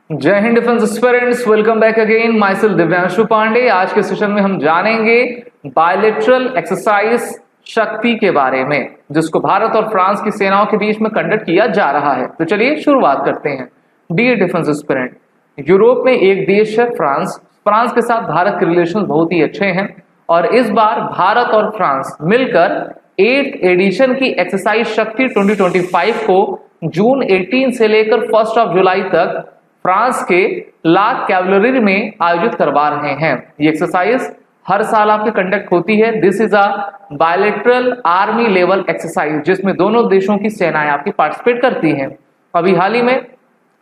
जय Hind defence aspirants, welcome back again. Myself Divyanshu Pandey. आज के सेशन में हम जानेंगे बायलैटरल एक्सरसाइज शक्ति के बारे में, जिसको भारत और फ्रांस की सेनाओं के बीच में कंडक्ट किया जा रहा है। तो चलिए शुरुआत करते हैं। डियर डिफेंस एस्पिरेंट, यूरोप में एक देश है फ्रांस। फ्रांस के साथ भारत के रिलेशन बहुत ही अच्छे हैं और इस बार भारत और फ्रांस मिलकर 8th एडिशन की एक्सरसाइज शक्ति 2025 को जून 18 से लेकर 1 जुलाई तक फ्रांस के ला कैवलरी में आयोजित करवा रहे हैं। ये एक्सरसाइज हर साल आपके कंडक्ट होती है। This is a bilateral army level exercise, जिसमें दोनों देशों की सेनाएं आपकी पार्टिसिपेट करती हैं। अभी हाल ही में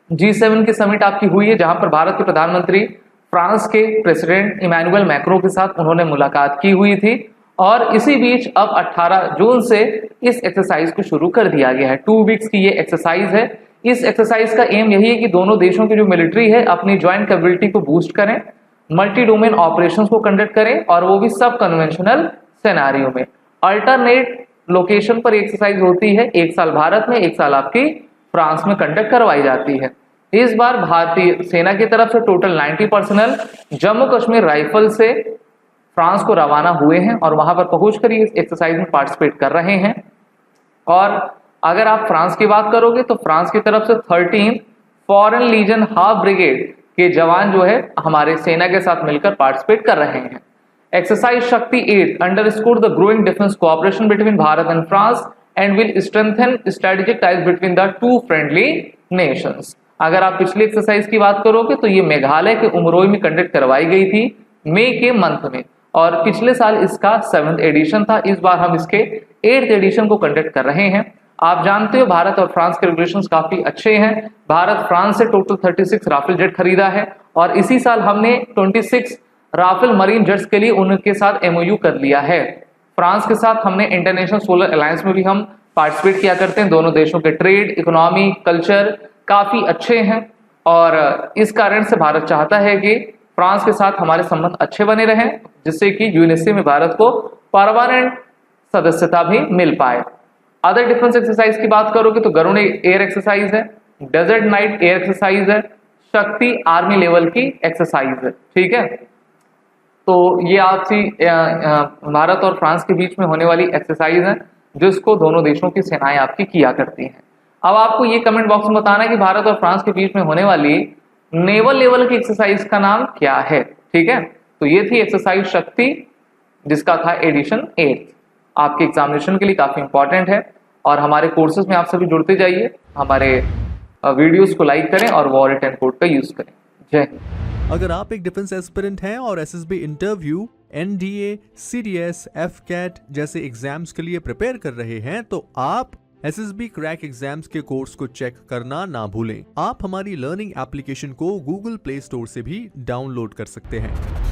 G7 की समिट आपकी हुई है, जहां पर भारत के प्रधानमंत्री फ्रांस के प्रेसिडेंट इमैनुअल मैक्रों के साथ उन्होंने मुलाकात की हुई थी और इसी बीच अब 18 जून से इस एक्सरसाइज को शुरू कर दिया गया है। 2 वीक्स की ये एक्सरसाइज है। इस एक्सरसाइज का एम यही है कि दोनों देशों की जो मिलिट्री है अपनी ज्वाइंट कैपेबिलिटी को बूस्ट करें, मल्टी डोमेन ऑपरेशंस को कंडक्ट करें और वो भी सब कन्वेंशनल सिनेरियो में। अल्टरनेट लोकेशन पर एक्सरसाइज होती है, एक साल भारत में, एक साल आपकी फ्रांस में कंडक्ट करवाई जाती है। इस बार भारतीय सेना की तरफ से total 90 personal Jammu Kashmir rifle से फ्रांस को रवाना हुए हैं और वहां पर पहुंचकर इस एक्सरसाइज में पार्टिसिपेट कर रहे हैं। और अगर आप फ्रांस की बात करोगे तो फ्रांस की तरफ से 13 फॉरेन लीजन हाफ ब्रिगेड के जवान जो है हमारे सेना के साथ मिलकर पार्टिसिपेट कर रहे हैं। एक्सरसाइज शक्ति 8 underscore the growing defence cooperation between Bharat and France and will strengthen strategic ties between the two friendly Nations. अगर आप पिछली एक्सरसाइज की बात करोगे तो ये मेघालय के उमरोई में कंडक्ट करवाई गई थी मई के मंथ में और पिछले साल इसका 7th एडिशन था। इस बार हम इसके 8th एडिशन को कंडक्ट कर रहे हैं। आप जानते हो भारत और फ्रांस के रिलेशंस काफी अच्छे हैं। भारत फ्रांस से टोटल 36 राफेल जेट खरीदा है और इसी साल हमने 26 राफेल मरीन जेट्स के लिए उनके साथ MOU कर लिया है। फ्रांस के साथ हमने इंटरनेशनल सोलर अलायंस में भी हम पार्टिसिपेट किया करते हैं। दोनों देशों के ट्रेड, इकोनॉमी, कल्चर काफी अच्छे हैं और इस कारण से भारत चाहता है कि फ्रांस के साथ हमारे संबंध अच्छे बने रहें, जिससे कि यूएनएससी में भारत को परमानेंट सदस्यता भी मिल पाए। अदर डिफेंस एक्सरसाइज की बात करोगे तो गरुड़ एयर एक्सरसाइज है, डेजर्ट नाइट एयर एक्सरसाइज है, शक्ति आर्मी लेवल की एक्सरसाइज है। ठीक है, तो ये आपसी भारत और फ्रांस के बीच में होने वाली एक्सरसाइज है, जिसको दोनों देशों की सेनाएं आपकी किया करती हैं। अब आपको ये कमेंट बॉक्स में बताना है कि भारत और फ्रांस के बीच में होने वाली नेवल लेवल की एक्सरसाइज का नाम क्या है। ठीक है, तो ये थी एक्सरसाइज शक्ति, जिसका था एडिशन 8। आपके एग्जामिनेशन के लिए काफी इंपॉर्टेंट है और हमारे कोर्सेज में आप सभी जुड़ते जाइए। हमारे वीडियोस को लाइक करें और वॉर रिटर्न कोड का यूज करें। जय हिंद। अगर आप एक डिफेंस एस्पिरेंट हैं और SSB interview, NDA, CDS, FCAT जैसे एग्जाम्स के लिए प्रिपेयर कर रहे हैं तो आप SSB क्रैक एग्जाम्स के कोर्स को चेक करना ना भूलें। आप हमारी लर्निंग एप्लीकेशन को Google प्ले स्टोर से भी डाउनलोड कर सकते हैं।